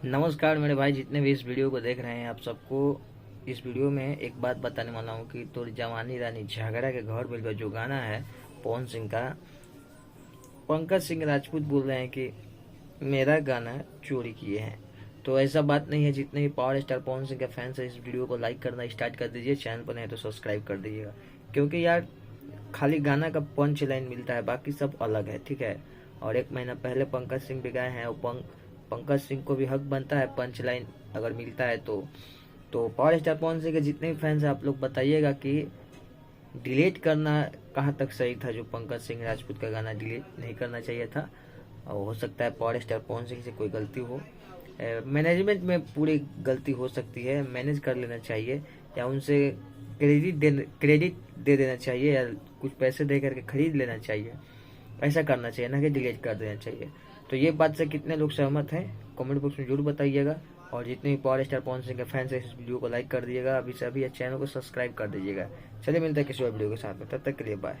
नमस्कार मेरे भाई, जितने भी इस वीडियो को देख रहे हैं आप सबको इस वीडियो में एक बात बताने वाला हूँ कि तोरी जवानी रानी झगड़ा के घर मिल जो गाना है पवन सिंह का, पंकज सिंह राजपूत बोल रहे हैं कि मेरा गाना चोरी किए हैं। तो ऐसा बात नहीं है। जितने भी पावर स्टार पवन सिंह के फैंस है इस वीडियो को लाइक करना स्टार्ट कर दीजिए, चैनल पर नहीं तो सब्सक्राइब कर दीजिएगा, क्योंकि यार खाली गाना का पंच लाइन मिलता है, बाकी सब अलग है, ठीक है। और एक महीना पहले पंकज सिंह भी गए हैं और पंकज सिंह को भी हक बनता है पंच लाइन अगर मिलता है तो पावर स्टार पवन सिंह के जितने भी फैंस हैं आप लोग बताइएगा कि डिलीट करना कहाँ तक सही था। जो पंकज सिंह राजपूत का गाना डिलीट नहीं करना चाहिए था, और हो सकता है पावर स्टार पवन सिंह से कोई गलती हो, मैनेजमेंट में पूरी गलती हो सकती है, मैनेज कर लेना चाहिए या उनसे क्रेडिट दे देना चाहिए या कुछ पैसे दे करके खरीद लेना चाहिए। ऐसा करना चाहिए ना कि डिलीट कर देना चाहिए। तो ये बात से कितने लोग सहमत हैं कमेंट बॉक्स में जरूर बताइएगा। और जितने भी पावर स्टार पवन सिंह के फैंस हैं इस वीडियो को लाइक कर दीजिएगा, अभी से अभी चैनल को सब्सक्राइब कर दीजिएगा। चलिए मिलते हैं किसी और वीडियो के साथ में, तब तक के लिए बाय।